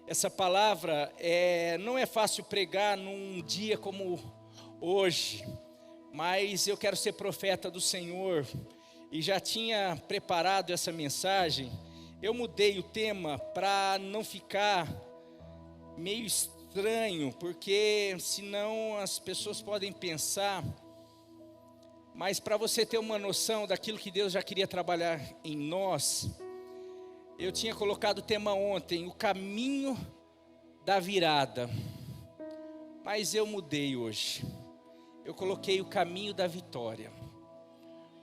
Essa palavra não é fácil pregar num dia como hoje, mas eu quero ser profeta do Senhor e já tinha preparado essa mensagem. Eu mudei o tema para não ficar meio estranho, porque senão as pessoas podem pensar, mas para você ter uma noção daquilo que Deus já queria trabalhar em nós, eu tinha colocado o tema ontem, o caminho da virada, mas eu mudei hoje. Eu coloquei o caminho da vitória,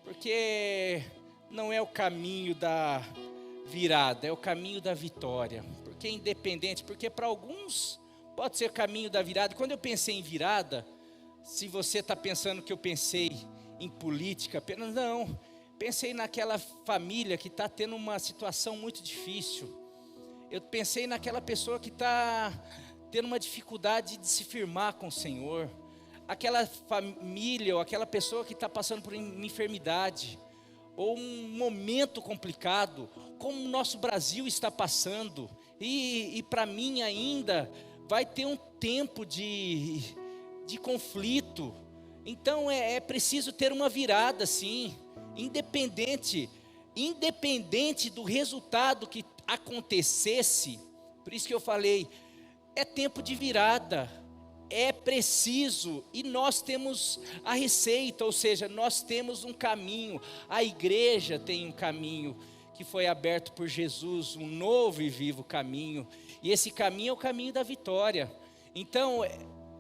porque não é o caminho da virada, é o caminho da vitória. Porque é independente, porque para alguns pode ser o caminho da virada. Quando eu pensei em virada, se você está pensando que eu pensei em política apenas, não. Pensei naquela família que está tendo uma situação muito difícil. Eu pensei naquela pessoa que está tendo uma dificuldade de se firmar com o Senhor. Aquela família ou aquela pessoa que está passando por uma enfermidade. Ou um momento complicado, como o nosso Brasil está passando. E para mim ainda vai ter um tempo de conflito. Então é preciso ter uma virada, sim. Independente do resultado que acontecesse, por isso que eu falei, é tempo de virada, é preciso, e nós temos a receita, ou seja, nós temos um caminho, a igreja tem um caminho que foi aberto por Jesus, um novo e vivo caminho, e esse caminho é o caminho da vitória. Então,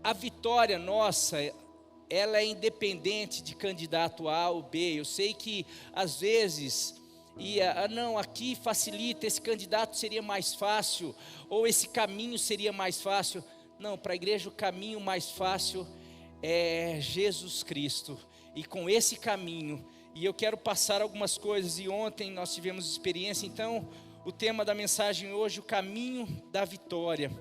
a vitória nossa, ela é independente de candidato A ou B. Eu sei que às vezes, não, aqui facilita, esse candidato seria mais fácil, ou esse caminho seria mais fácil. Não, para a igreja o caminho mais fácil é Jesus Cristo, e com esse caminho, e eu quero passar algumas coisas, e ontem nós tivemos experiência, então o tema da mensagem hoje, o caminho da vitória.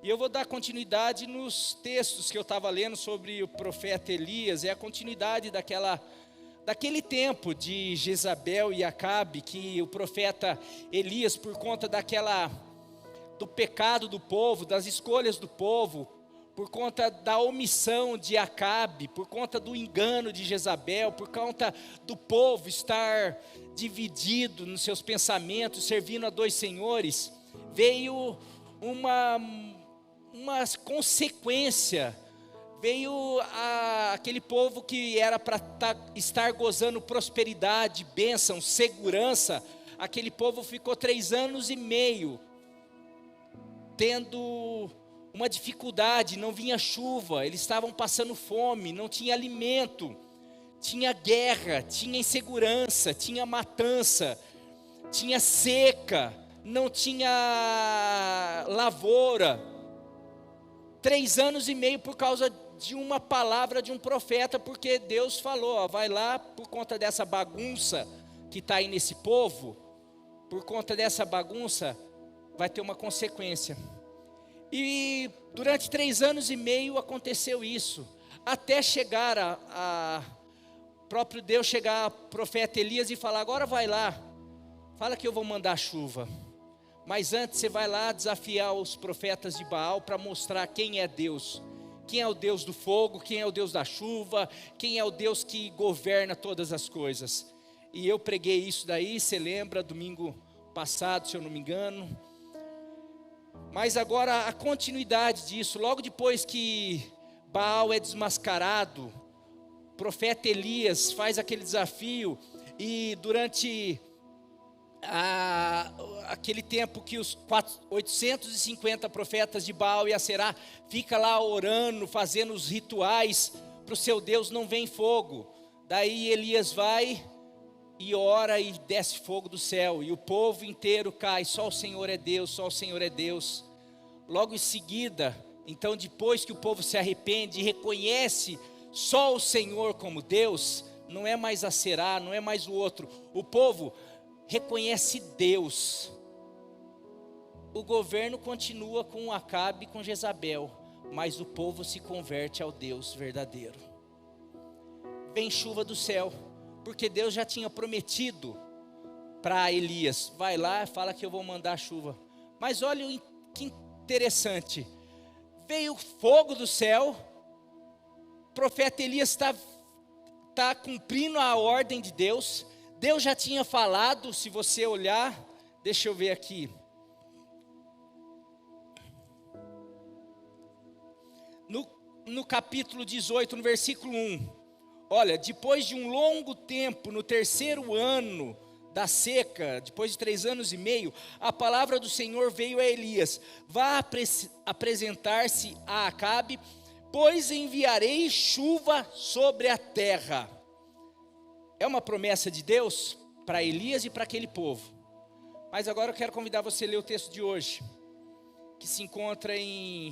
E eu vou dar continuidade nos textos que eu estava lendo sobre o profeta Elias. É a continuidade daquele tempo de Jezabel e Acabe, que o profeta Elias, por conta do pecado do povo, das escolhas do povo, por conta da omissão de Acabe, por conta do engano de Jezabel, por conta do povo estar dividido nos seus pensamentos, servindo a dois senhores, veio uma consequência, veio aquele povo que era para estar gozando prosperidade, bênção, segurança. Aquele povo ficou 3 anos e meio tendo uma dificuldade, não vinha chuva, eles estavam passando fome, não tinha alimento, tinha guerra, tinha insegurança, tinha matança, tinha seca, não tinha lavoura. 3 anos e meio por causa de uma palavra de um profeta, porque Deus falou, vai lá, por conta dessa bagunça que está aí nesse povo, por conta dessa bagunça, vai ter uma consequência. E durante 3 anos e meio aconteceu isso, até chegar próprio Deus chegar ao profeta Elias e falar, agora vai lá, fala que eu vou mandar chuva. Mas antes você vai lá desafiar os profetas de Baal para mostrar quem é Deus. Quem é o Deus do fogo, quem é o Deus da chuva, quem é o Deus que governa todas as coisas. E eu preguei isso daí, você lembra, domingo passado, se eu não me engano. Mas agora a continuidade disso, logo depois que Baal é desmascarado, o profeta Elias faz aquele desafio, e durante aquele tempo que os 850 profetas de Baal e Acerá fica lá orando, fazendo os rituais para o seu Deus, não vem fogo. Daí Elias vai e ora e desce fogo do céu, e o povo inteiro cai, só o Senhor é Deus, só o Senhor é Deus. Logo em seguida, então depois que o povo se arrepende e reconhece só o Senhor como Deus, não é mais Acerá, não é mais o outro, o povo reconhece Deus. O governo continua com Acabe e com Jezabel, mas o povo se converte ao Deus verdadeiro. vem chuva do céu, porque Deus já tinha prometido para Elias: vai lá, fala que eu vou mandar chuva. Mas olha que interessante, veio fogo do céu, o profeta Elias está cumprindo a ordem de Deus. Deus já tinha falado, se você olhar, deixa eu ver aqui, no capítulo 18, no versículo 1, olha: depois de um longo tempo, no terceiro ano da seca, depois de 3 anos e meio, a palavra do Senhor veio a Elias: vá apresentar-se a Acabe, pois enviarei chuva sobre a terra. É uma promessa de Deus para Elias e para aquele povo. Mas agora eu quero convidar você a ler o texto de hoje, que se encontra em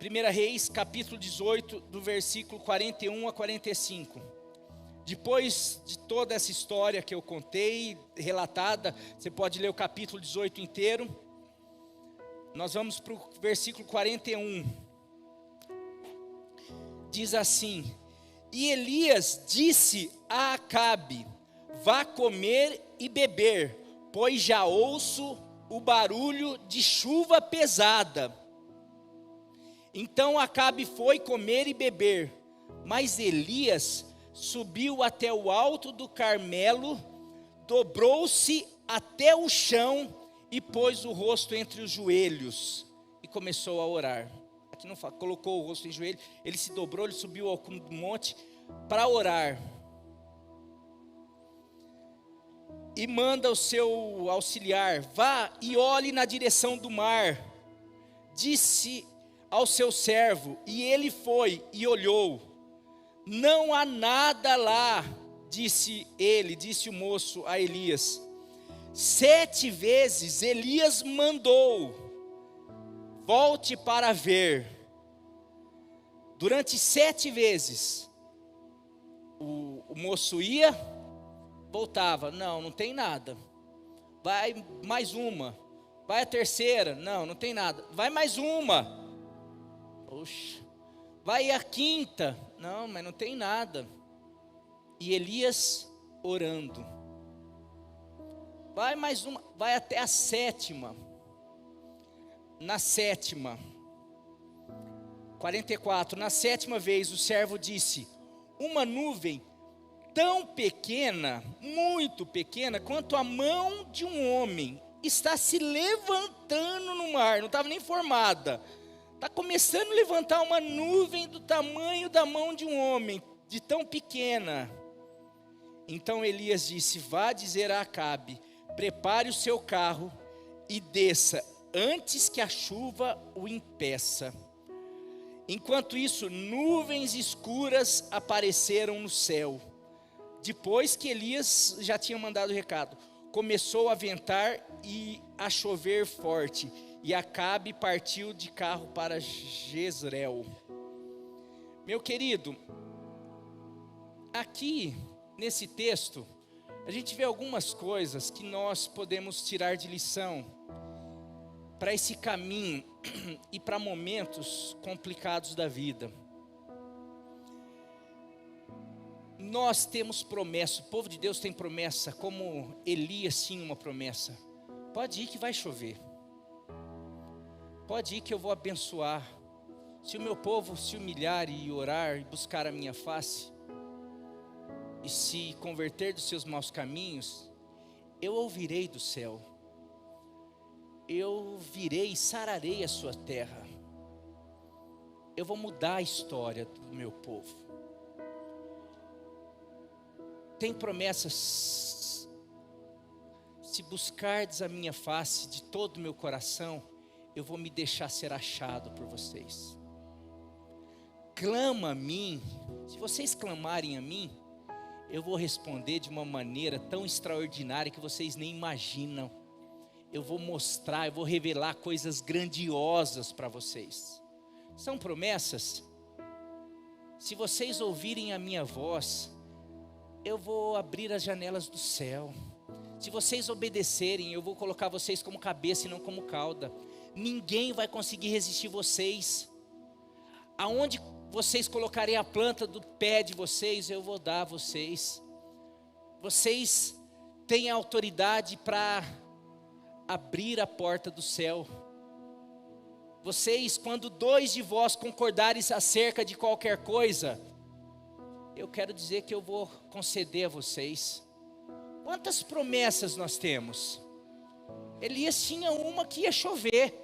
1 Reis, capítulo 18, do versículo 41 a 45. Depois de toda essa história que eu contei, relatada, você pode ler o capítulo 18 inteiro. Nós vamos para o versículo 41. Diz assim: e Elias disse a Acabe: vá comer e beber, pois já ouço o barulho de chuva pesada. Então Acabe foi comer e beber, mas Elias subiu até o alto do Carmelo, dobrou-se até o chão e pôs o rosto entre os joelhos e começou a orar. Aqui não fala, colocou o rosto em joelho, ele se dobrou, ele subiu ao cume do monte para orar. E manda o seu auxiliar: vá e olhe na direção do mar. Disse ao seu servo, e ele foi e olhou. Não há nada lá, disse o moço a Elias. 7 vezes Elias mandou: volte para ver. Durante 7 vezes, o moço ia, voltava: não tem nada. Vai mais uma. Vai a terceira: não tem nada. Vai mais uma. Poxa. Vai a quinta: não, mas não tem nada. E Elias orando. Vai mais uma, vai até a 7ª. Na 7ª, 44, na 7ª vez o servo disse: uma nuvem tão pequena, muito pequena, quanto a mão de um homem, está se levantando no mar. Não estava nem formada. Está começando a levantar uma nuvem do tamanho da mão de um homem, de tão pequena. Então Elias disse: vá dizer a Acabe: prepare o seu carro e desça, antes que a chuva o impeça. Enquanto isso, nuvens escuras apareceram no céu. Depois que Elias já tinha mandado o recado, começou a ventar e a chover forte. E Acabe partiu de carro para Jezreel. Meu querido, aqui nesse texto, a gente vê algumas coisas que nós podemos tirar de lição para esse caminho e para momentos complicados da vida. Nós temos promessa, o povo de Deus tem promessa, como Elias tinha uma promessa: pode ir que vai chover. Pode ir que eu vou abençoar. Se o meu povo se humilhar e orar e buscar a minha face, e se converter dos seus maus caminhos, eu ouvirei do céu. Eu virei e sararei a sua terra. Eu vou mudar a história do meu povo. Tem promessas: se buscardes a minha face de todo o meu coração, eu vou me deixar ser achado por vocês. Clama a mim. Se vocês clamarem a mim, eu vou responder de uma maneira tão extraordinária que vocês nem imaginam. Eu vou mostrar, eu vou revelar coisas grandiosas para vocês. São promessas. Se vocês ouvirem a minha voz, eu vou abrir as janelas do céu. Se vocês obedecerem, eu vou colocar vocês como cabeça e não como cauda. Ninguém vai conseguir resistir vocês. Aonde vocês colocarem a planta do pé de vocês, eu vou dar a vocês. Vocês têm autoridade para abrir a porta do céu. Vocês, quando 2 de vós concordarem acerca de qualquer coisa, eu quero dizer que eu vou conceder a vocês. Quantas promessas nós temos? Elias tinha uma que ia chover.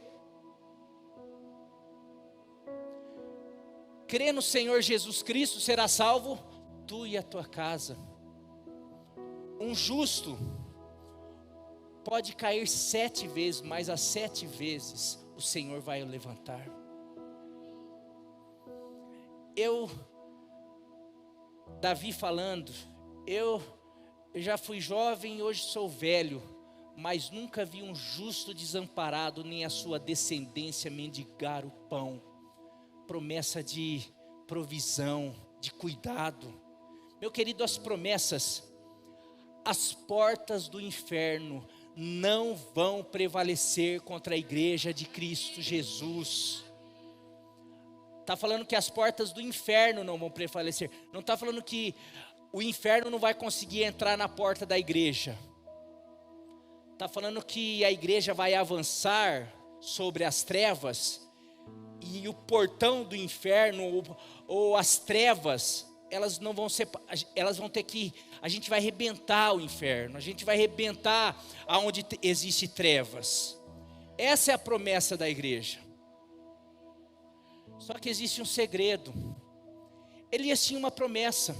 Crê no Senhor Jesus Cristo, será salvo tu e a tua casa. Um justo pode cair 7 vezes, mas as 7 vezes o Senhor vai o levantar. Davi falando, eu já fui jovem, hoje sou velho, mas nunca vi um justo desamparado, nem a sua descendência mendigar o pão. Promessa de provisão, de cuidado. Meu querido, as promessas, as portas do inferno não vão prevalecer contra a igreja de Cristo Jesus. Está falando que as portas do inferno não vão prevalecer. Não está falando que o inferno não vai conseguir entrar na porta da igreja. Está falando que a igreja vai avançar sobre as trevas, e o portão do inferno, ou as trevas, elas não vão ser, elas vão ter que, a gente vai arrebentar o inferno, a gente vai arrebentar aonde existe trevas. Essa é a promessa da igreja. Só que existe um segredo. Elias tinha uma promessa,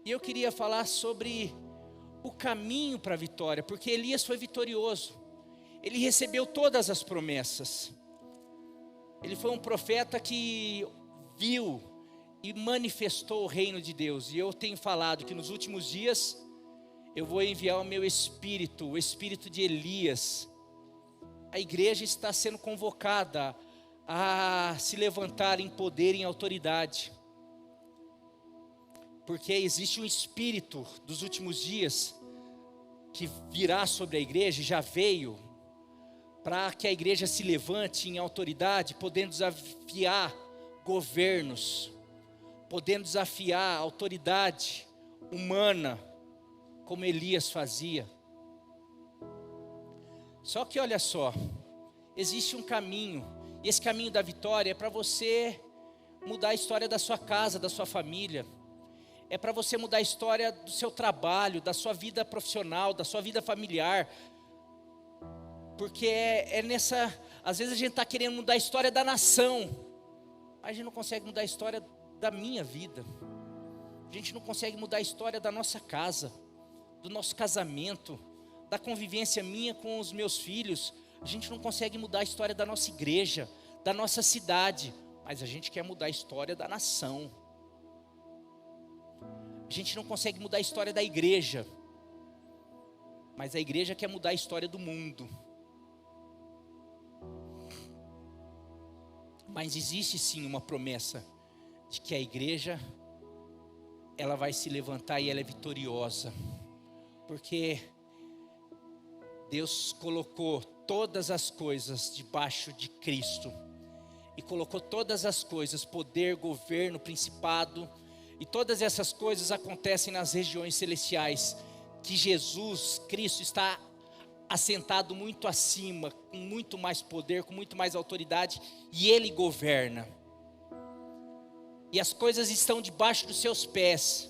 e eu queria falar sobre o caminho para a vitória, porque Elias foi vitorioso. Ele recebeu todas as promessas. Ele foi um profeta que viu e manifestou o reino de Deus. E eu tenho falado que nos últimos dias eu vou enviar o meu espírito, o espírito de Elias. A igreja está sendo convocada a se levantar em poder e em autoridade, porque existe um espírito dos últimos dias que virá sobre a igreja, já veio, para que a igreja se levante em autoridade, podendo desafiar governos, podendo desafiar a autoridade humana, como Elias fazia. Só que olha só, existe um caminho, e esse caminho da vitória é para você mudar a história da sua casa, da sua família. É para você mudar a história do seu trabalho, da sua vida profissional, da sua vida familiar. Porque às vezes a gente está querendo mudar a história da nação, mas a gente não consegue mudar a história da minha vida. A gente não consegue mudar a história da nossa casa, do nosso casamento, da convivência minha com os meus filhos. A gente não consegue mudar a história da nossa igreja, da nossa cidade, mas a gente quer mudar a história da nação. A gente não consegue mudar a história da igreja, mas a igreja quer mudar a história do mundo. Mas existe sim uma promessa de que a igreja, ela vai se levantar e ela é vitoriosa, porque Deus colocou todas as coisas debaixo de Cristo, e colocou todas as coisas, poder, governo, principado, e todas essas coisas acontecem nas regiões celestiais, que Jesus Cristo está assentado muito acima, com muito mais poder, com muito mais autoridade, e Ele governa. E as coisas estão debaixo dos seus pés,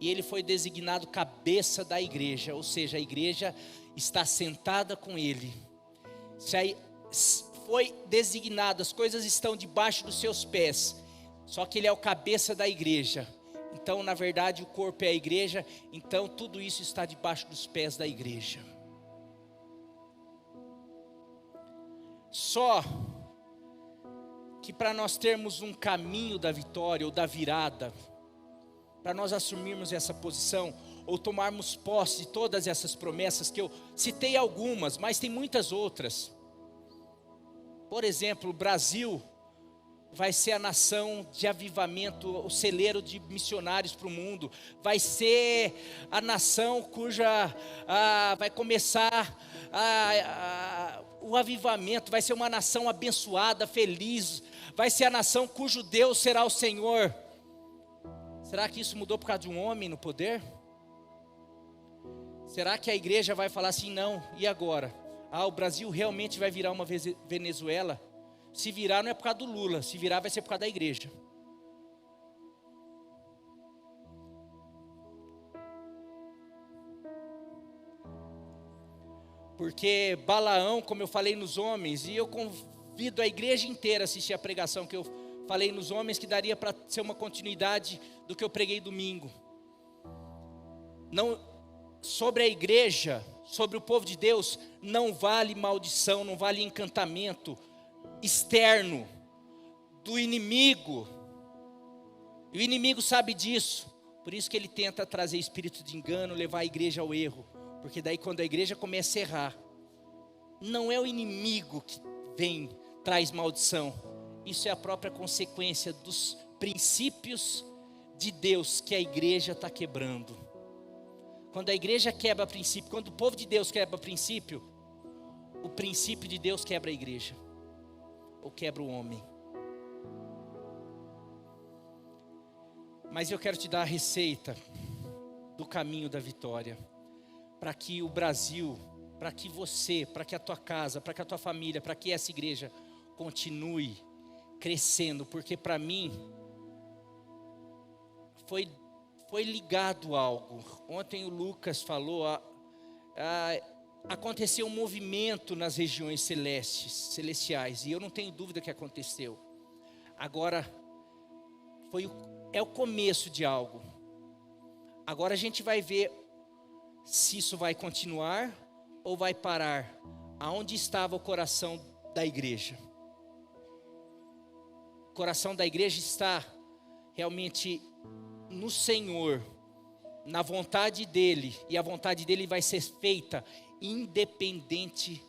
e Ele foi designado cabeça da igreja, ou seja, a igreja está sentada com Ele. Foi designado, as coisas estão debaixo dos seus pés, só que Ele é o cabeça da igreja. Então, na verdade, o corpo é a igreja, então tudo isso está debaixo dos pés da igreja. Só que para nós termos um caminho da vitória ou da virada, para nós assumirmos essa posição, ou tomarmos posse de todas essas promessas, que eu citei algumas, mas tem muitas outras. Por exemplo, o Brasil vai ser a nação de avivamento, o celeiro de missionários para o mundo, vai ser a nação cuja vai começar o avivamento, vai ser uma nação abençoada, feliz, vai ser a nação cujo Deus será o Senhor. Será que isso mudou por causa de um homem no poder? Será que a igreja vai falar assim, não, e agora? O Brasil realmente vai virar uma Venezuela? Se virar não é por causa do Lula, se virar vai ser por causa da igreja. Porque Balaão, como eu falei nos homens, e eu convido a igreja inteira a assistir a pregação que eu falei nos homens, que daria para ser uma continuidade do que eu preguei domingo. Não, sobre a igreja, sobre o povo de Deus, não vale maldição, não vale encantamento externo do inimigo. E o inimigo sabe disso. Por isso que ele tenta trazer espírito de engano, levar a igreja ao erro. Porque daí quando a igreja começa a errar, não é o inimigo que vem, traz maldição. Isso é a própria consequência dos princípios de Deus que a igreja está quebrando. Quando a igreja quebra princípio, quando o povo de Deus quebra princípio, o princípio de Deus quebra a igreja. Ou quebra o homem. Mas eu quero te dar a receita do caminho da vitória, para que o Brasil, para que você, para que a tua casa, para que a tua família, para que essa igreja continue crescendo, porque para mim foi ligado algo. Ontem o Lucas falou, aconteceu um movimento nas regiões celestiais, e eu não tenho dúvida que aconteceu. Agora, é o começo de algo. Agora a gente vai ver se isso vai continuar ou vai parar. Aonde estava o coração da igreja? O coração da igreja está realmente no Senhor, na vontade dEle, e a vontade dEle vai ser feita independente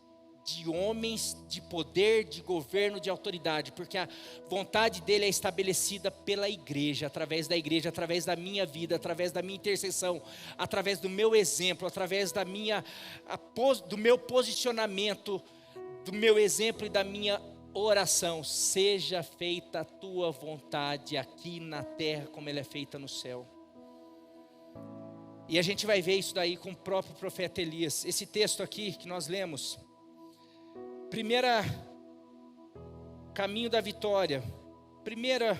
de homens, de poder, de governo, de autoridade, porque a vontade dEle é estabelecida pela igreja, através da igreja, através da minha vida, através da minha intercessão, através do meu exemplo, através do meu posicionamento, do meu exemplo e da minha oração. Seja feita a tua vontade aqui na terra como ela é feita no céu. E a gente vai ver isso daí com o próprio profeta Elias. Esse texto aqui que nós lemos, caminho da vitória, primeiro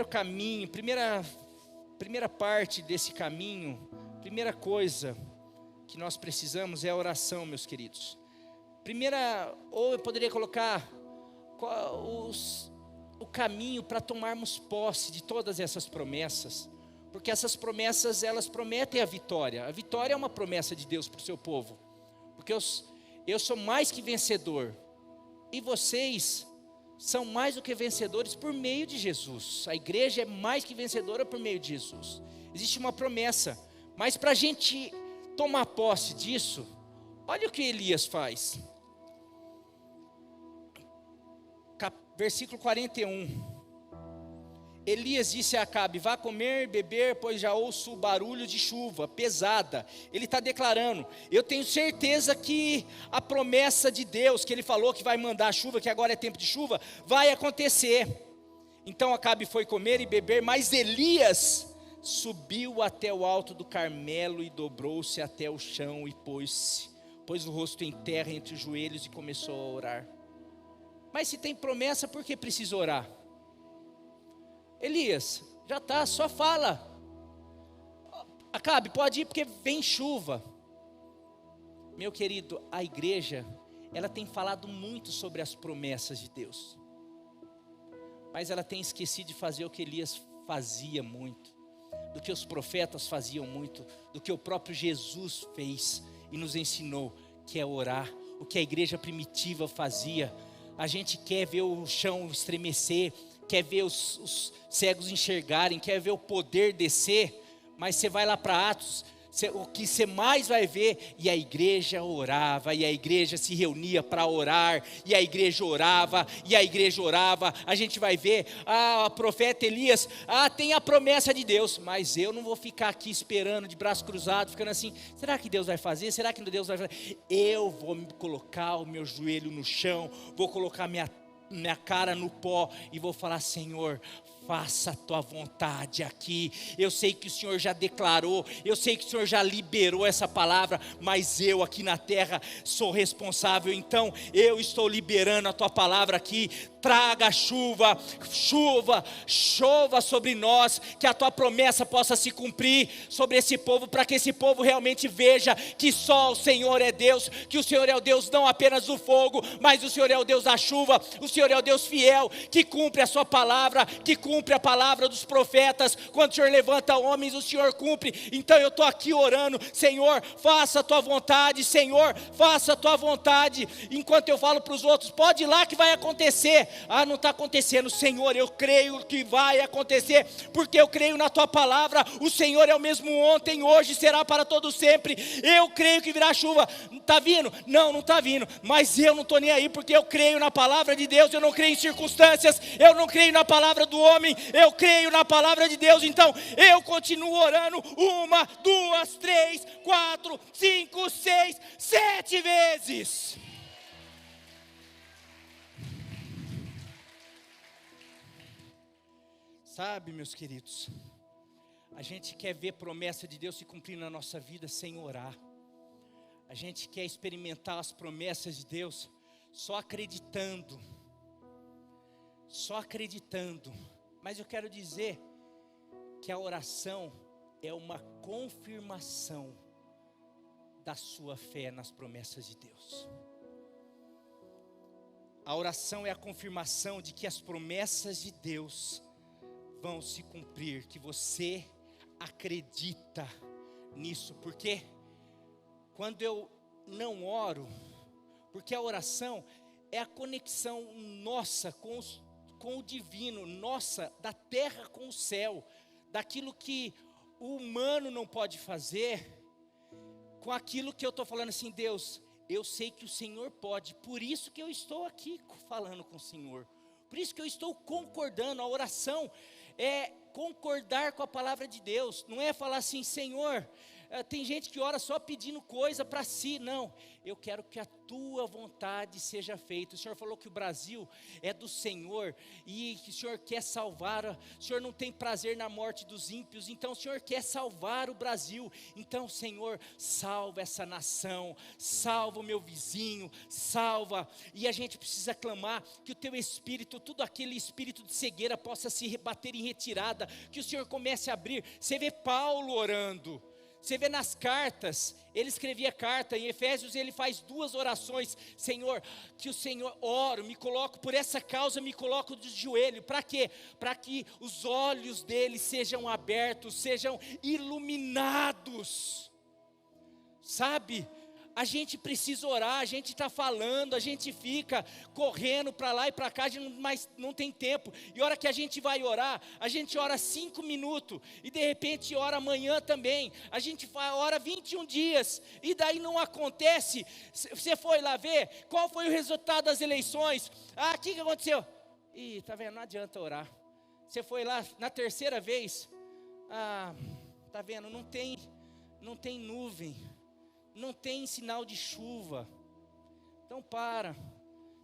caminho, primeira parte desse caminho, primeira coisa que nós precisamos é a oração, meus queridos. Ou eu poderia colocar o caminho para tomarmos posse de todas essas promessas, porque essas promessas, elas prometem a vitória. A vitória é uma promessa de Deus para o seu povo, porque eu sou mais que vencedor, e vocês são mais do que vencedores por meio de Jesus. A igreja é mais que vencedora por meio de Jesus. Existe uma promessa, mas para a gente tomar posse disso, olha o que Elias faz. Versículo 41. Elias disse a Acabe: vá comer e beber, pois já ouço o barulho de chuva pesada. Ele está declarando: eu tenho certeza que a promessa de Deus, que Ele falou que vai mandar chuva, que agora é tempo de chuva, vai acontecer. Então Acabe foi comer e beber, mas Elias subiu até o alto do Carmelo e dobrou-se até o chão e pôs o rosto em terra entre os joelhos e começou a orar. Mas se tem promessa, por que precisa orar? Elias, já está, só fala. Acabe, pode ir porque vem chuva. Meu querido, a igreja, ela tem falado muito sobre as promessas de Deus, mas ela tem esquecido de fazer o que Elias fazia muito, do que os profetas faziam muito, do que o próprio Jesus fez e nos ensinou, que é orar. O que a igreja primitiva fazia. A gente quer ver o chão estremecer, quer ver os cegos enxergarem, quer ver o poder descer, mas você vai lá para Atos, O que você mais vai ver, e a igreja orava, e a igreja se reunia para orar, e a igreja orava, e a igreja orava. A gente vai ver, o profeta Elias, tem a promessa de Deus, mas eu não vou ficar aqui esperando de braço cruzado, ficando assim, será que Deus vai fazer? Será que Deus vai fazer? Eu vou colocar o meu joelho no chão, vou colocar minha cara no pó, e vou falar, Senhor, faça a tua vontade aqui. Eu sei que o Senhor já declarou, eu sei que o Senhor já liberou essa palavra, mas eu aqui na terra sou responsável, então eu estou liberando a tua palavra aqui. Traga chuva, chova sobre nós, que a tua promessa possa se cumprir sobre esse povo, para que esse povo realmente veja que só o Senhor é Deus, que o Senhor é o Deus não apenas do fogo, mas o Senhor é o Deus da chuva, o Senhor é o Deus fiel, que cumpre a sua palavra, que cumpre a palavra dos profetas. Quando o Senhor levanta homens, o Senhor cumpre. Então eu estou aqui orando, Senhor, faça a tua vontade, Senhor, faça a tua vontade. Enquanto eu falo para os outros, pode ir lá que vai acontecer. Não está acontecendo, Senhor, eu creio que vai acontecer, porque eu creio na tua palavra. O Senhor é o mesmo ontem, hoje, será para todo sempre. Eu creio que virá chuva. Está vindo? Não está vindo, mas eu não estou nem aí, porque eu creio na palavra de Deus. Eu não creio em circunstâncias, eu não creio na palavra do homem, eu creio na palavra de Deus. Então eu continuo orando 1, 2, 3, 4, 5, 6, 7 vezes. Sabe, meus queridos, a gente quer ver promessa de Deus se cumprir na nossa vida sem orar. A gente quer experimentar as promessas de Deus só acreditando. Mas eu quero dizer que a oração é uma confirmação da sua fé nas promessas de Deus. A oração é a confirmação de que as promessas de Deus vão se cumprir, que você acredita nisso. Porque quando eu não oro, porque a oração é a conexão nossa com o divino, nossa, da terra com o céu, daquilo que o humano não pode fazer, com aquilo que eu estou falando assim, Deus, eu sei que o Senhor pode, por isso que eu estou aqui falando com o Senhor, por isso que eu estou concordando. A oração é concordar com a palavra de Deus, não é falar assim, Senhor, tem gente que ora só pedindo coisa para si. Não, eu quero que a tua vontade seja feita. O Senhor falou que o Brasil é do Senhor, e que o Senhor quer salvar, o Senhor não tem prazer na morte dos ímpios, então o Senhor quer salvar o Brasil. Então, Senhor, salva essa nação, salva o meu vizinho, salva. E a gente precisa clamar que o teu espírito, tudo aquele espírito de cegueira possa se rebater em retirada, que o Senhor comece a abrir. Você vê Paulo orando, você vê nas cartas, ele escrevia carta, em Efésios ele faz 2 orações, Senhor, que o Senhor, oro, me coloco, por essa causa me coloco de joelho, para quê? Para que os olhos dele sejam abertos, sejam iluminados, sabe? A gente precisa orar, a gente está falando, a gente fica correndo para lá e para cá, mas não tem tempo. E a hora que a gente vai orar, a gente ora 5 minutos, e de repente ora amanhã também. A gente ora 21 dias, e daí não acontece. Você foi lá ver qual foi o resultado das eleições? O que aconteceu? Tá vendo, não adianta orar. Você foi lá na terceira vez, tá vendo, não tem nuvem, não tem sinal de chuva. Então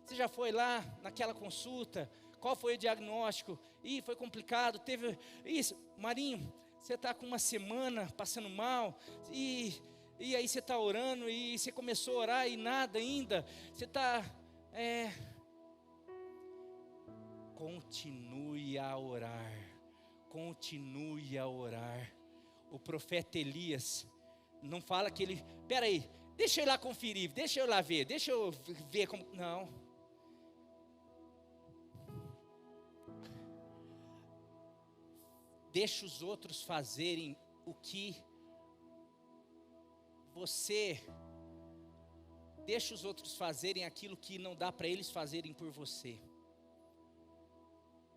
você já foi lá naquela consulta, qual foi o diagnóstico? Foi complicado, teve isso. Marinho, você está com uma semana passando mal, e aí você está orando, e você começou a orar e nada ainda, você está, continue a orar, o profeta Elias, não fala que ele, peraí, deixa eu ir lá conferir, deixa eu lá ver, deixa eu ver como, não. Deixa os outros fazerem o que deixa os outros fazerem aquilo que não dá para eles fazerem por você.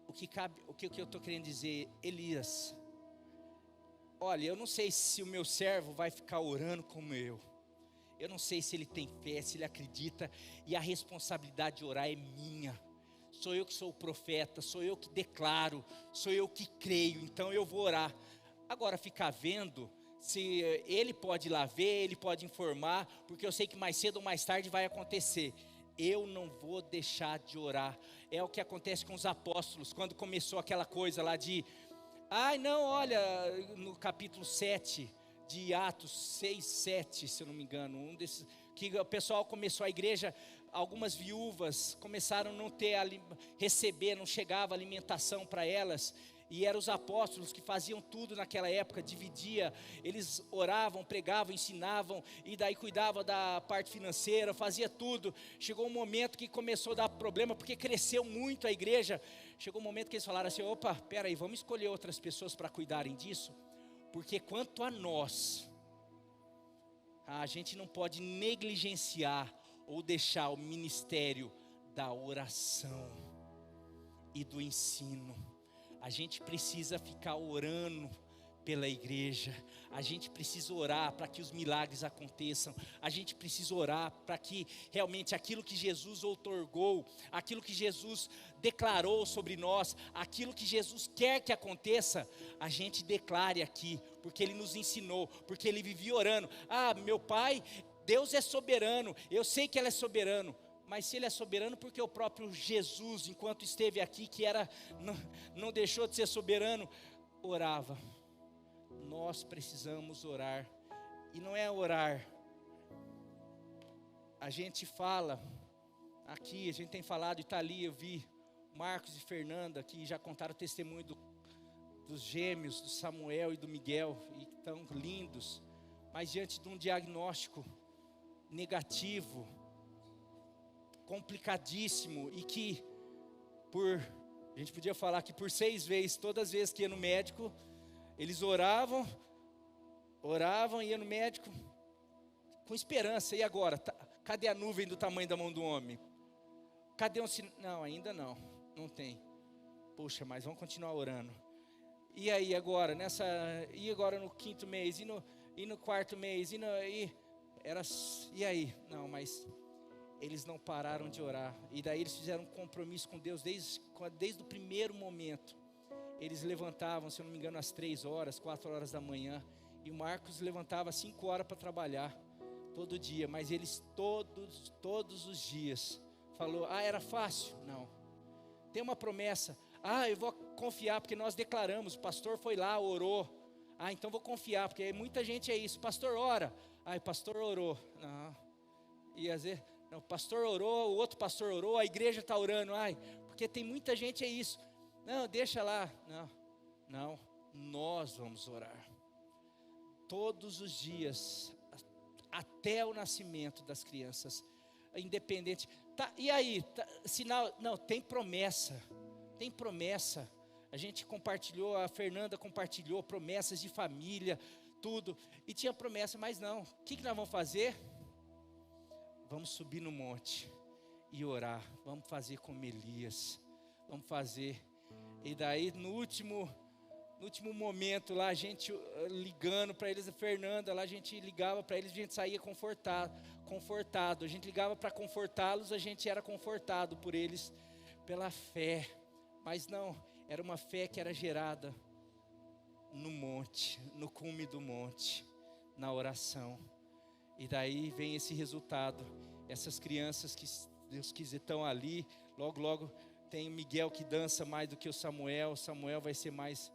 O que eu estou querendo dizer, Elias, olha, eu não sei se o meu servo vai ficar orando como eu. Eu não sei se ele tem fé, se ele acredita, e a responsabilidade de orar é minha. Sou eu que sou o profeta, sou eu que declaro, sou eu que creio, então eu vou orar. Agora, ficar vendo, se ele pode ir lá ver, ele pode informar, porque eu sei que mais cedo ou mais tarde vai acontecer. Eu não vou deixar de orar. É o que acontece com os apóstolos, quando começou aquela coisa lá de... Ai não, olha, no capítulo 7 de Atos 6, 7, se eu não me engano, um desses, que o pessoal começou a igreja, algumas viúvas começaram a não ter, receber, não chegava alimentação para elas, e eram os apóstolos que faziam tudo naquela época, dividia, eles oravam, pregavam, ensinavam, e daí cuidavam da parte financeira, fazia tudo. Chegou um momento que começou a dar problema, porque cresceu muito a igreja. Chegou um momento que eles falaram assim, opa, peraí, vamos escolher outras pessoas para cuidarem disso, porque quanto a nós, a gente não pode negligenciar ou deixar o ministério da oração e do ensino. A gente precisa ficar orando pela igreja, a gente precisa orar para que os milagres aconteçam, a gente precisa orar para que realmente aquilo que Jesus outorgou, aquilo que Jesus declarou sobre nós, aquilo que Jesus quer que aconteça, a gente declare aqui, porque Ele nos ensinou, porque Ele vivia orando. Ah, meu Pai, Deus é soberano, eu sei que Ele é soberano, mas se Ele é soberano, porque o próprio Jesus, enquanto esteve aqui, que era, não deixou de ser soberano, orava. Nós precisamos orar, e não é orar, a gente fala, aqui a gente tem falado, e está ali, eu vi Marcos e Fernanda, que já contaram o testemunho dos gêmeos, do Samuel e do Miguel, e tão lindos, mas diante de um diagnóstico negativo, complicadíssimo, e que a gente podia falar que por 6 vezes, todas as vezes que ia no médico, eles oravam, iam no médico, com esperança, e agora? Cadê a nuvem do tamanho da mão do homem? Cadê um sinal? Não, ainda não tem. Poxa, mas vamos continuar orando. E aí agora, e agora no 5º mês, e no 4º mês, e aí? Não, mas eles não pararam de orar, e daí eles fizeram um compromisso com Deus, desde o primeiro momento. Eles levantavam, se eu não me engano, às 3 horas, 4 horas da manhã, e o Marcos levantava às 5 horas para trabalhar, todo dia, mas eles todos os dias, falou, era fácil? Não, tem uma promessa, eu vou confiar, porque nós declaramos, o pastor foi lá, orou, então vou confiar, porque muita gente é isso, pastor ora, o pastor orou, não, e às vezes, não, o pastor orou, o outro pastor orou, a igreja está orando, porque tem muita gente é isso, não, deixa lá, não, nós vamos orar, todos os dias, até o nascimento das crianças, independente, e aí, sinal, não, tem promessa, a gente compartilhou, a Fernanda compartilhou promessas de família, tudo, e tinha promessa, mas não, o que nós vamos fazer? Vamos subir no monte e orar, vamos fazer como Elias, vamos fazer, e daí no último momento lá, a gente ligando para eles, a Fernanda lá, a gente ligava para eles, a gente saía confortado, a gente ligava para confortá-los, a gente era confortado por eles, pela fé, mas não, era uma fé que era gerada no monte, no cume do monte, na oração, e daí vem esse resultado, essas crianças que Deus quiser estão ali, logo tem o Miguel que dança mais do que o Samuel vai ser mais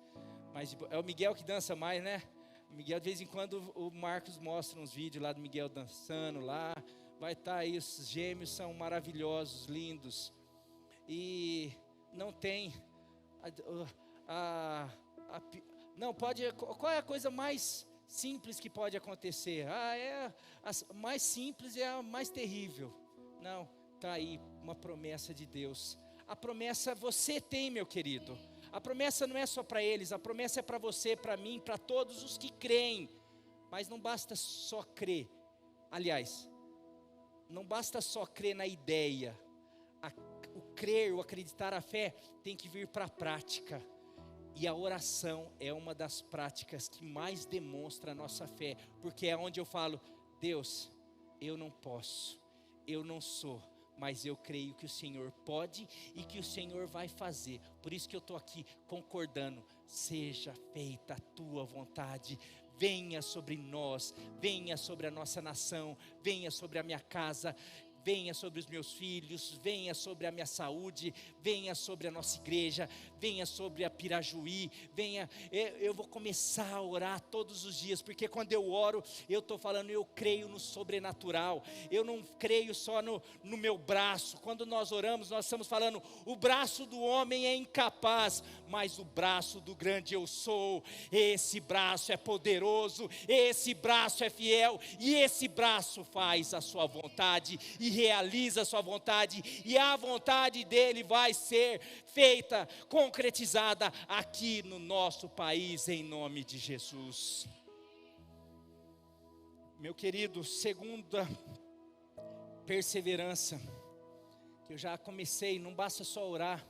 é o Miguel que dança mais, né? O Miguel, de vez em quando o Marcos mostra uns vídeos lá do Miguel dançando lá, vai estar aí, os gêmeos são maravilhosos, lindos, e não tem não pode, qual é a coisa mais simples que pode acontecer? A mais simples é a mais terrível. Não, está aí uma promessa de Deus. A promessa você tem, meu querido. A promessa não é só para eles, a promessa é para você, para mim, para todos os que creem. Mas não basta só crer. Aliás, não basta só crer na ideia. O crer, o acreditar, a fé tem que vir para a prática. E a oração é uma das práticas que mais demonstra a nossa fé, porque é onde eu falo: Deus, eu não posso, eu não sou, mas eu creio que o Senhor pode e que o Senhor vai fazer. Por isso que eu estou aqui concordando: seja feita a tua vontade, venha sobre nós, venha sobre a nossa nação, venha sobre a minha casa, venha sobre os meus filhos, venha sobre a minha saúde, venha sobre a nossa igreja, venha sobre a Pirajuí, venha. Eu vou começar a orar todos os dias, porque quando eu oro, eu estou falando, eu creio no sobrenatural, eu não creio só no meu braço. Quando nós oramos, nós estamos falando, o braço do homem é incapaz, mas o braço do grande eu sou, esse braço é poderoso, esse braço é fiel, e esse braço faz a sua vontade, e realiza a sua vontade, e a vontade dele vai ser feita, concretizada aqui no nosso país, em nome de Jesus. Meu querido, segunda perseverança, que eu já comecei, não basta só orar,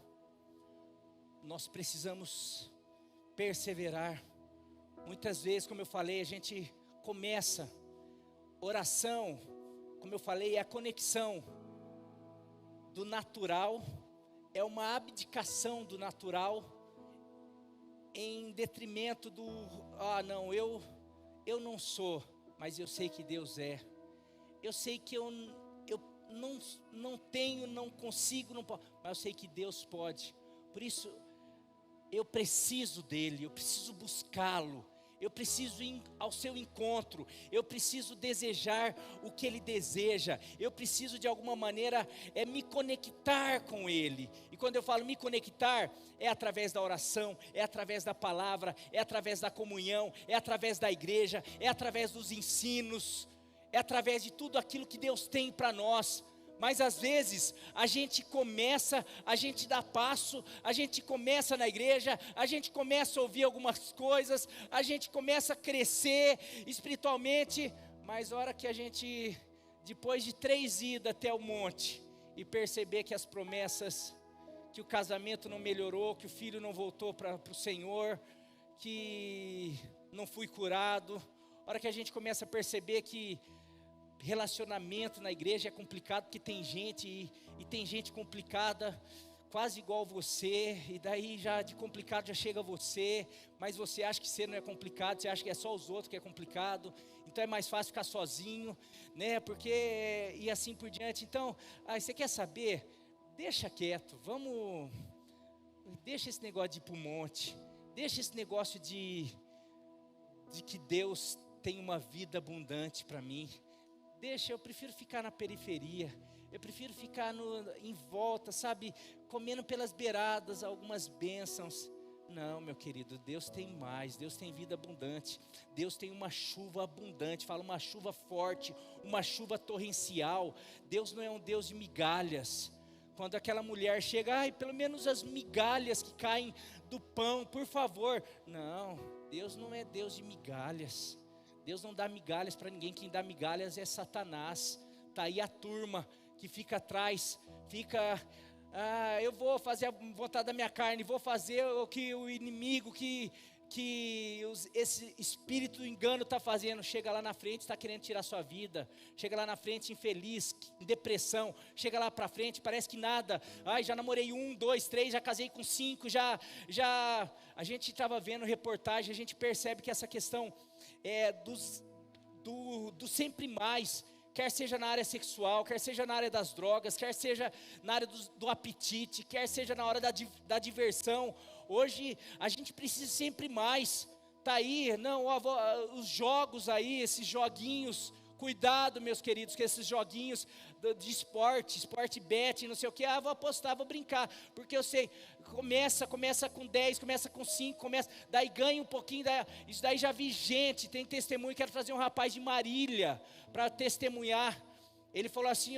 nós precisamos perseverar. Muitas vezes, como eu falei, a gente começa, oração, como eu falei, é a conexão do natural, é uma abdicação do natural, em detrimento do, não, eu não sou, mas eu sei que Deus é, eu sei que eu não tenho, não consigo, não posso, mas eu sei que Deus pode. Por isso, eu preciso dele, eu preciso buscá-lo, eu preciso ir ao seu encontro, eu preciso desejar o que ele deseja, eu preciso de alguma maneira me conectar com ele. E quando eu falo me conectar, é através da oração, é através da palavra, é através da comunhão, é através da igreja, é através dos ensinos, é através de tudo aquilo que Deus tem para nós. Mas às vezes a gente começa, a gente dá passo, a gente começa na igreja, a gente começa a ouvir algumas coisas, a gente começa a crescer espiritualmente, mas a hora que a gente, depois de 3 idas até o monte, e perceber que as promessas, que o casamento não melhorou, que o filho não voltou para o Senhor, que não fui curado, a hora que a gente começa a perceber que relacionamento na igreja é complicado, porque tem gente e tem gente complicada, quase igual você, e daí já de complicado já chega você, mas você acha que você não é complicado, você acha que é só os outros que é complicado, então é mais fácil ficar sozinho, né, porque, e assim por diante. Então, você quer saber? Deixa quieto, deixa esse negócio de ir para o monte, deixa esse negócio de que Deus tem uma vida abundante para mim. Deixa, eu prefiro ficar na periferia, eu prefiro ficar em volta, sabe, comendo pelas beiradas algumas bênçãos. Não, meu querido, Deus tem mais, Deus tem vida abundante, Deus tem uma chuva abundante, fala uma chuva forte, uma chuva torrencial. Deus não é um Deus de migalhas. Quando aquela mulher chega, pelo menos as migalhas que caem do pão, por favor. Não, Deus não é Deus de migalhas. Deus não dá migalhas para ninguém, quem dá migalhas é Satanás. Está aí a turma que fica atrás, eu vou fazer a vontade da minha carne, vou fazer o que o inimigo, esse espírito do engano está fazendo. Chega lá na frente, está querendo tirar sua vida, chega lá na frente infeliz, em depressão, chega lá para frente, parece que nada, já namorei 1, 2, 3, já casei com 5, a gente estava vendo reportagem, a gente percebe que essa questão do sempre mais, quer seja na área sexual, quer seja na área das drogas, quer seja na área do apetite, quer seja na hora da diversão. Hoje a gente precisa sempre mais. Está aí, os jogos aí, esses joguinhos, cuidado, meus queridos, com esses joguinhos de esporte bet, não sei o que, vou apostar, vou brincar, porque eu sei, começa com 10, começa com 5, daí ganha um pouquinho, isso daí já vi gente, tem testemunho, quero trazer um rapaz de Marília, para testemunhar. Ele falou assim,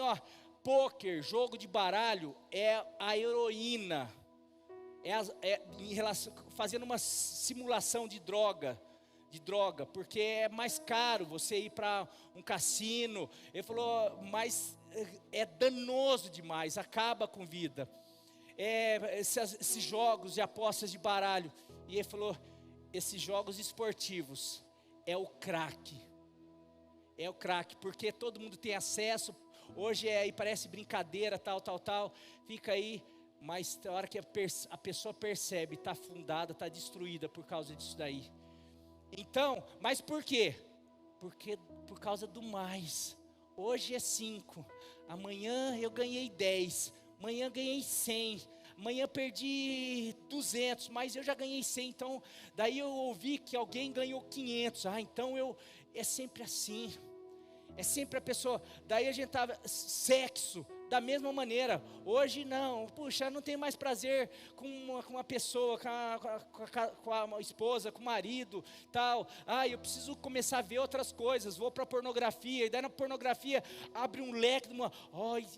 pôquer, jogo de baralho, é a heroína, em relação, fazendo uma simulação de droga, porque é mais caro você ir para um cassino. Ele falou, mas é danoso demais, acaba com vida. Esses jogos de apostas de baralho. E ele falou, esses jogos esportivos é o crack. É o crack, porque todo mundo tem acesso. Hoje aí parece brincadeira, tal. Fica aí, mas na hora que a pessoa percebe, está afundada, está destruída por causa disso daí. Então, mas por quê? Porque por causa do mais. Hoje é 5, amanhã eu ganhei 10, amanhã ganhei 100, amanhã perdi 200, mas eu já ganhei 100, então daí eu ouvi que alguém ganhou 500, então é sempre assim. É sempre a pessoa, daí a gente tava, sexo, da mesma maneira, hoje não, puxa, não tem mais prazer com uma pessoa, com a esposa, com o marido, tal, eu preciso começar a ver outras coisas, vou para a pornografia, e daí na pornografia abre um leque,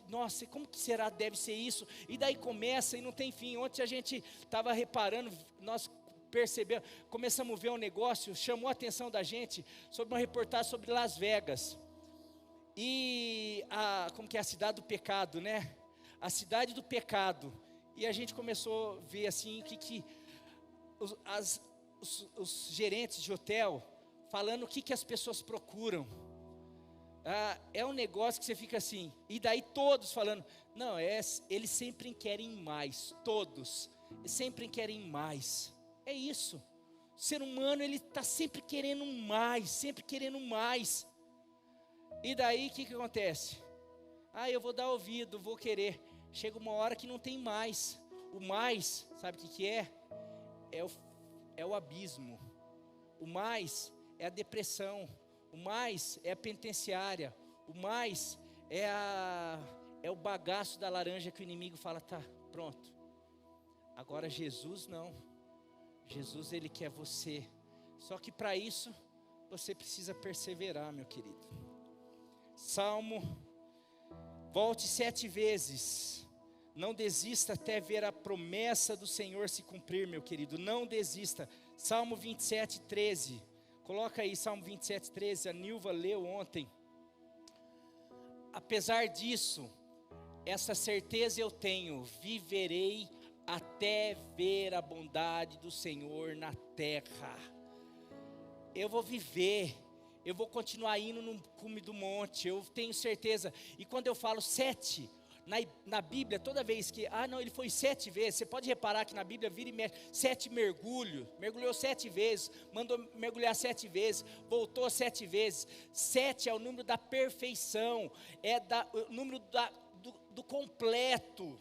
nossa, como que será, deve ser isso, e daí começa e não tem fim. Ontem a gente estava reparando, nós percebemos, começamos a ver um negócio, chamou a atenção da gente, sobre uma reportagem sobre Las Vegas, e como que é a cidade do pecado, né? A cidade do pecado. E a gente começou a ver assim que os gerentes de hotel falando o que as pessoas procuram. É um negócio que você fica assim. E daí todos falando, não, eles sempre querem mais. Todos sempre querem mais. É isso. O ser humano, ele está sempre querendo mais, sempre querendo mais. E daí o que acontece? Eu vou dar ouvido, vou querer. Chega uma hora que não tem mais. O mais, sabe o que é? É o abismo. O mais é a depressão. O mais é a penitenciária. O mais é o bagaço da laranja que o inimigo fala, tá, pronto. Agora Jesus não. Jesus, ele quer você. Só que para isso, você precisa perseverar, meu querido. Salmo, volte 7 vezes, não desista até ver a promessa do Senhor se cumprir, meu querido, não desista. Salmo 27, 13, coloca aí Salmo 27, 13, a Nilva leu ontem. Apesar disso, essa certeza eu tenho, viverei até ver a bondade do Senhor na terra. Eu vou viver. Eu vou continuar indo no cume do monte, eu tenho certeza. E quando eu falo 7, na Bíblia, toda vez que, ele foi 7 vezes, você pode reparar que na Bíblia vira e mexe, 7 mergulhou 7 vezes, mandou mergulhar 7 vezes, voltou 7 vezes. 7 é o número da perfeição, o número do completo.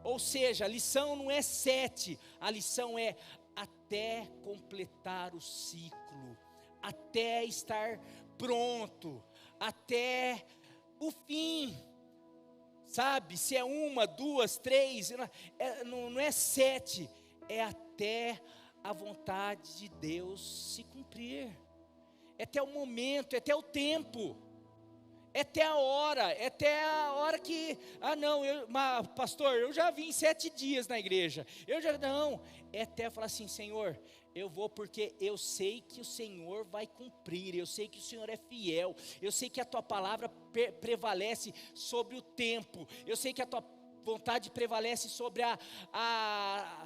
Ou seja, a lição não é 7, a lição é até completar o ciclo. Até estar pronto, até o fim, sabe? Se é 1, 2, 3, não é 7, é até a vontade de Deus se cumprir, é até o momento, é até o tempo, é até a hora que, pastor, eu já vim 7 dias na igreja, é até falar assim, Senhor, eu vou porque eu sei que o Senhor vai cumprir, eu sei que o Senhor é fiel, eu sei que a tua palavra prevalece sobre o tempo, eu sei que a tua vontade prevalece sobre a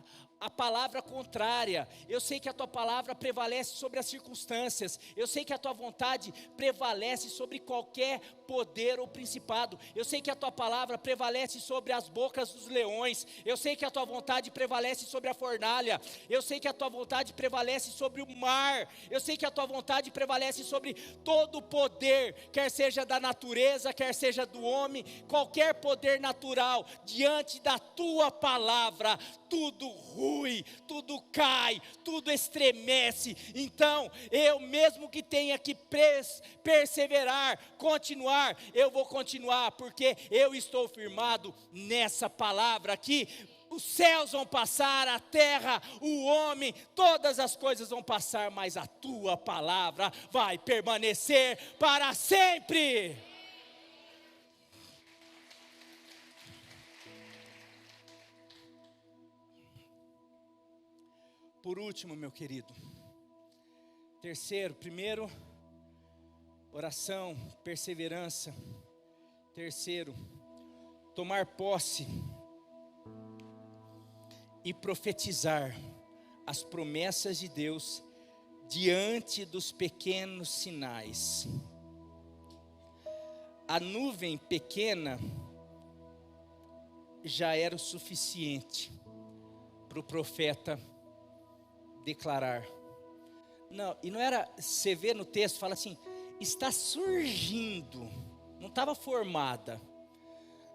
palavra contrária, eu sei que a tua palavra prevalece sobre as circunstâncias, eu sei que a tua vontade prevalece sobre qualquer poder ou principado, eu sei que a tua palavra prevalece sobre as bocas dos leões, eu sei que a tua vontade prevalece sobre a fornalha, eu sei que a tua vontade prevalece sobre o mar, eu sei que a tua vontade prevalece sobre todo o poder, quer seja da natureza, quer seja do homem, qualquer poder natural, diante da tua palavra, tudo rui, tudo cai, tudo estremece. Então, eu mesmo que tenha que perseverar, continuar, eu vou continuar, porque eu estou firmado nessa palavra aqui. Os céus vão passar, a terra, o homem, todas as coisas vão passar, mas a tua palavra vai permanecer para sempre. Por último, meu querido, primeiro, oração, perseverança. Terceiro, tomar posse e profetizar as promessas de Deus diante dos pequenos sinais. A nuvem pequena já era o suficiente para o profeta declarar. Não, e não era, você vê no texto, fala assim, está surgindo, não estava formada,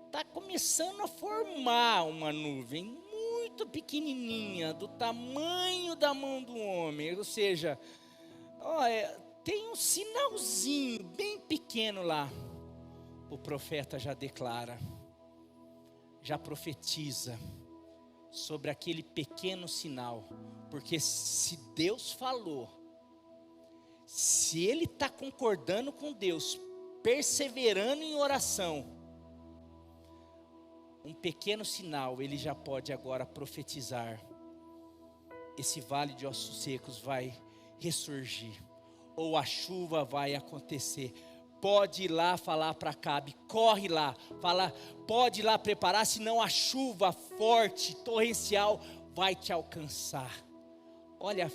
está começando a formar uma nuvem muito pequenininha, do tamanho da mão do homem, ou seja, tem um sinalzinho bem pequeno lá. O profeta já declara, já profetiza sobre aquele pequeno sinal, porque se Deus falou, se ele está concordando com Deus, perseverando em oração, um pequeno sinal, ele já pode agora profetizar, esse vale de ossos secos vai ressurgir, ou a chuva vai acontecer. Pode ir lá falar para Acabe, corre lá, pode ir lá preparar, senão a chuva forte, torrencial, vai te alcançar. Olha,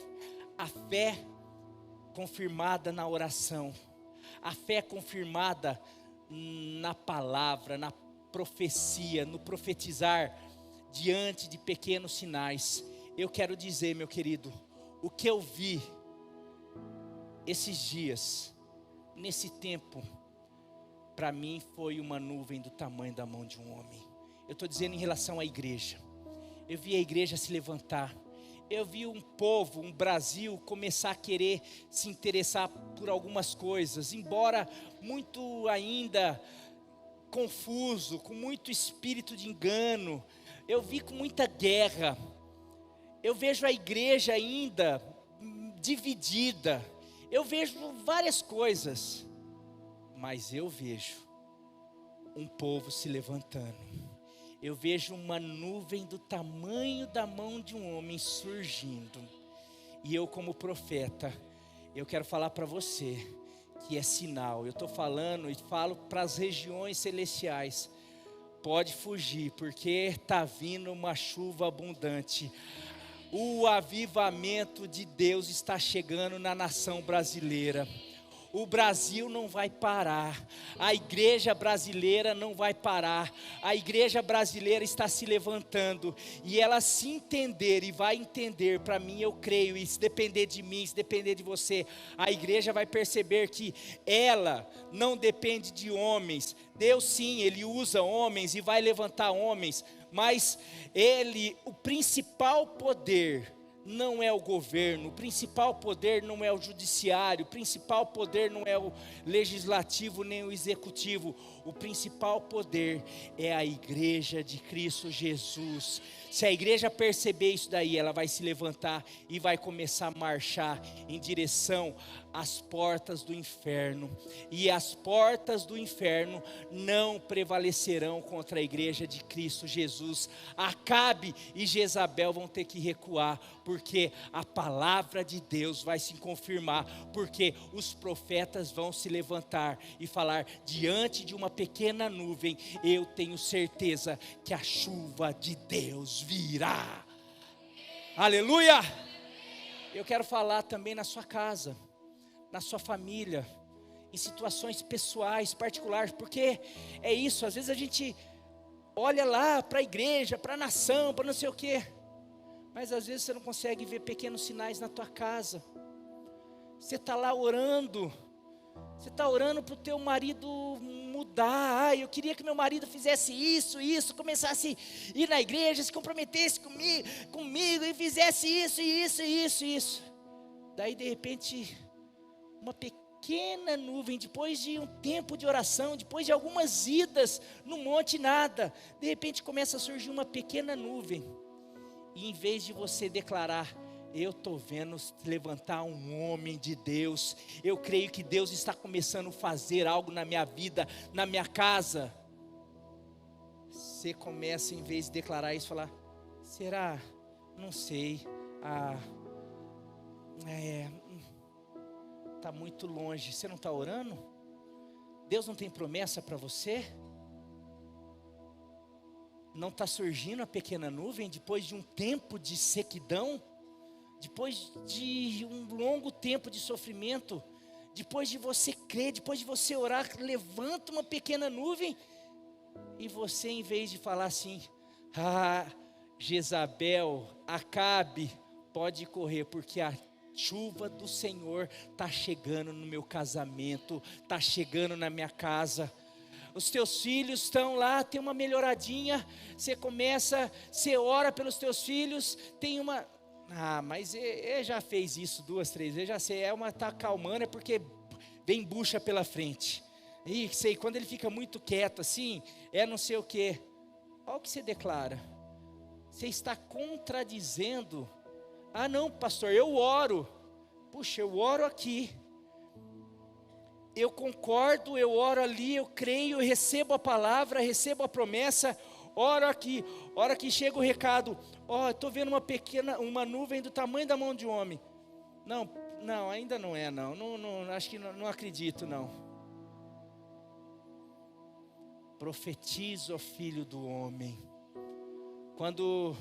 a fé confirmada na oração, a fé confirmada na palavra, na profecia, no profetizar, diante de pequenos sinais. Eu quero dizer, meu querido, o que eu vi esses dias, nesse tempo, para mim foi uma nuvem do tamanho da mão de um homem. Eu estou dizendo em relação à igreja. Eu vi a igreja se levantar. Eu vi um povo, um Brasil, começar a querer se interessar por algumas coisas, embora muito ainda confuso, com muito espírito de engano. Eu vi com muita guerra. Eu vejo a igreja ainda dividida. Eu vejo várias coisas, mas eu vejo um povo se levantando. Eu vejo uma nuvem do tamanho da mão de um homem surgindo. E eu, como profeta, eu quero falar para você que é sinal. Eu estou falando e falo para as regiões celestiais. Pode fugir, porque está vindo uma chuva abundante. O avivamento de Deus está chegando na nação brasileira. O Brasil não vai parar, a igreja brasileira não vai parar, a igreja brasileira está se levantando, e ela se entender e vai entender, para mim eu creio, e se depender de mim, se depender de você, a igreja vai perceber que ela não depende de homens. Deus sim, Ele usa homens e vai levantar homens, mas o principal poder não é o governo, o principal poder não é o judiciário, o principal poder não é o legislativo nem o executivo, o principal poder é a igreja de Cristo Jesus. Se a igreja perceber isso daí, ela vai se levantar e vai começar a marchar em direção às portas do inferno, e as portas do inferno não prevalecerão contra a igreja de Cristo Jesus. Acabe e Jezabel vão ter que recuar, porque a palavra de Deus vai se confirmar, porque os profetas vão se levantar e falar: diante de uma pequena nuvem, eu tenho certeza que a chuva de Deus virá. Aleluia! Eu quero falar também na sua casa, na sua família, em situações pessoais, particulares, porque é isso, às vezes a gente olha lá para a igreja, para a nação, para não sei o quê, mas às vezes você não consegue ver pequenos sinais na tua casa. Você está lá orando, você está orando para o teu marido mudar. Eu queria que meu marido fizesse isso, começasse a ir na igreja, se comprometesse comigo e fizesse isso. Daí de repente, uma pequena nuvem, depois de um tempo de oração, depois de algumas idas no monte, nada, de repente começa a surgir uma pequena nuvem, e em vez de você declarar: eu estou vendo levantar um homem de Deus, eu creio que Deus está começando a fazer algo na minha vida, na minha casa, você começa, em vez de declarar isso, falar: será? Não sei, está muito longe. Você não está orando? Deus não tem promessa para você? Não está surgindo a pequena nuvem depois de um tempo de sequidão? depois de um longo tempo de sofrimento, depois de você crer, depois de você orar, levanta uma pequena nuvem, e você, em vez de falar assim, Jezabel, Acabe, pode correr, porque a chuva do Senhor está chegando no meu casamento, está chegando na minha casa. Os teus filhos estão lá, tem uma melhoradinha, você ora pelos teus filhos, tem uma... mas ele já fez isso 2, 3 vezes, já sei, está acalmando, é porque vem bucha pela frente. E sei, quando ele fica muito quieto assim, não sei o que. Olha o que você declara. Você está contradizendo. Não, pastor, eu oro. Puxa, eu oro aqui. Eu concordo, eu oro ali, eu creio, eu recebo a palavra, recebo a promessa, oro aqui. Hora que chega o recado, estou vendo uma nuvem do tamanho da mão de um homem. Não, ainda não é não, acho que não acredito não. Profetiza, ó filho do homem. Quando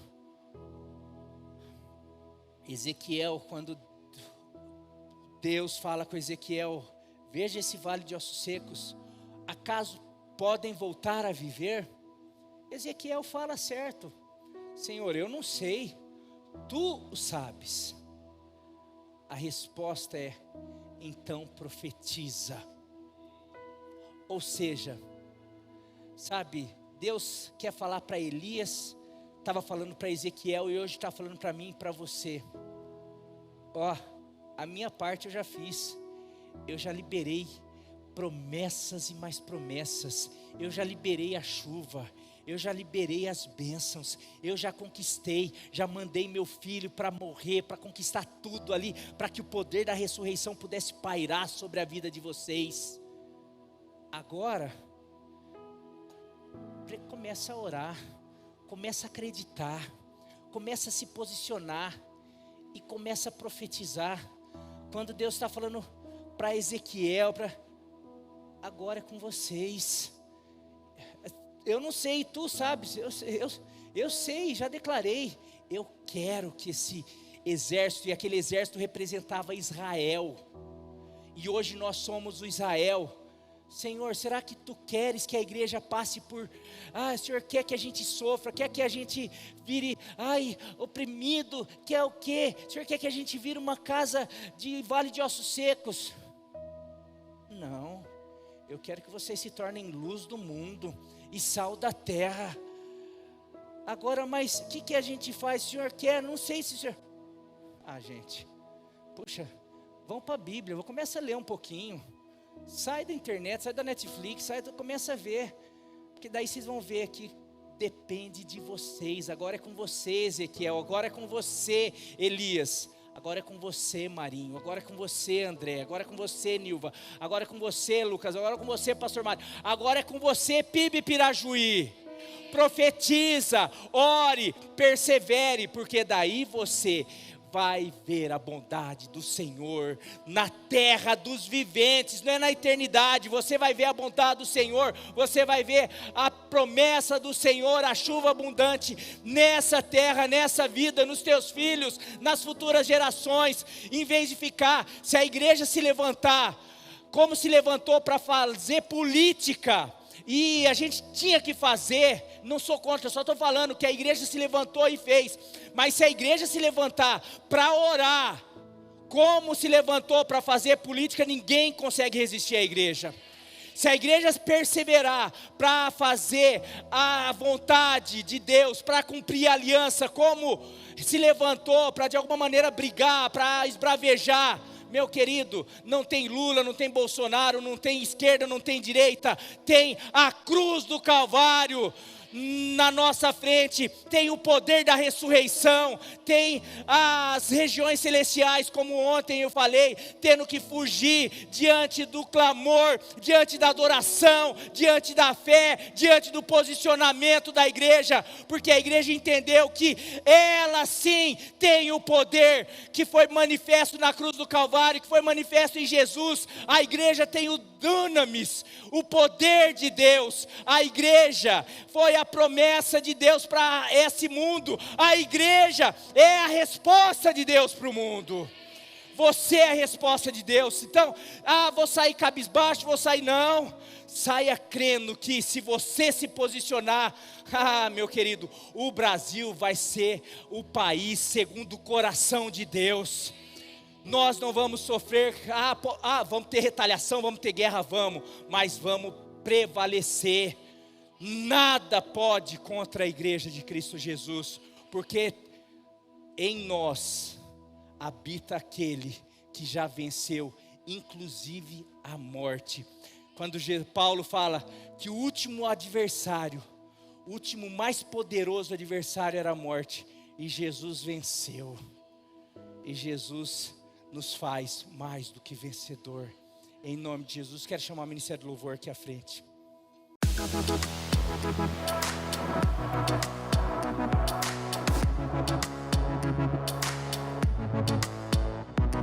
Deus fala com Ezequiel, veja esse vale de ossos secos, acaso podem voltar a viver? Ezequiel fala certo, Senhor, eu não sei, Tu o sabes. A resposta é, então profetiza. Ou seja, sabe, Deus quer falar para Elias, estava falando para Ezequiel e hoje está falando para mim e para você. A minha parte eu já fiz, eu já liberei promessas e mais promessas, eu já liberei a chuva, eu já liberei as bênçãos, eu já conquistei, já mandei meu filho para morrer, para conquistar tudo ali, para que o poder da ressurreição pudesse pairar sobre a vida de vocês. Agora, começa a orar, começa a acreditar, começa a se posicionar e começa a profetizar. Quando Deus está falando para Ezequiel, agora é com vocês. Eu não sei, tu sabes, eu sei, já declarei. Eu quero que esse exército, e aquele exército representava Israel, e hoje nós somos o Israel. Senhor, será que Tu queres que a igreja passe por... Senhor, quer que a gente sofra, quer que a gente vire, oprimido, quer o quê? Senhor, quer que a gente vire uma casa de vale de ossos secos? Não, eu quero que vocês se tornem luz do mundo e sal da terra. Agora, mas o que a gente faz? O Senhor quer? Não sei se o Senhor... gente, puxa, vão para a Bíblia, começa a ler um pouquinho. Sai da internet, sai da Netflix, começa a ver, porque daí vocês vão ver que depende de vocês. Agora é com você, Ezequiel, agora é com você, Elias, agora é com você, Marinho, agora é com você, André, agora é com você, Nilva, agora é com você, Lucas, agora é com você, Pastor Mário, agora é com você, Pibe Pirajuí. Profetiza, ore, persevere, porque daí você vai ver a bondade do Senhor na terra dos viventes, não é na eternidade. Você vai ver a bondade do Senhor, você vai ver a promessa do Senhor, a chuva abundante nessa terra, nessa vida, nos teus filhos, nas futuras gerações. Em vez de ficar, se a igreja se levantar, como se levantou para fazer política, e a gente tinha que fazer, não sou contra, só estou falando que a igreja se levantou e fez. Mas se a igreja se levantar para orar, como se levantou para fazer política, ninguém consegue resistir à igreja. Se a igreja perseverar para fazer a vontade de Deus, para cumprir a aliança, como se levantou para de alguma maneira brigar, para esbravejar, meu querido, não tem Lula, não tem Bolsonaro, não tem esquerda, não tem direita, tem a cruz do Calvário na nossa frente, tem o poder da ressurreição, tem as regiões celestiais, como ontem eu falei, tendo que fugir diante do clamor, diante da adoração, diante da fé, diante do posicionamento da igreja, porque a igreja entendeu que ela sim tem o poder que foi manifesto na cruz do Calvário, que foi manifesto em Jesus. A igreja tem o dunamis, o poder de Deus. A igreja foi a promessa de Deus para esse mundo. A igreja é a resposta de Deus para o mundo. Você é a resposta de Deus. Então, vou sair cabisbaixo, vou sair, não. Saia crendo que se você se posicionar, meu querido, o Brasil vai ser o país segundo o coração de Deus. Nós não vamos sofrer, vamos ter retaliação, vamos ter guerra, mas vamos prevalecer. Nada pode contra a igreja de Cristo Jesus, porque em nós habita aquele que já venceu, inclusive a morte. Quando Paulo fala que o último adversário, o último mais poderoso adversário era a morte, e Jesus venceu, e Jesus nos faz mais do que vencedor. Em nome de Jesus, quero chamar o Ministério do Louvor aqui à frente.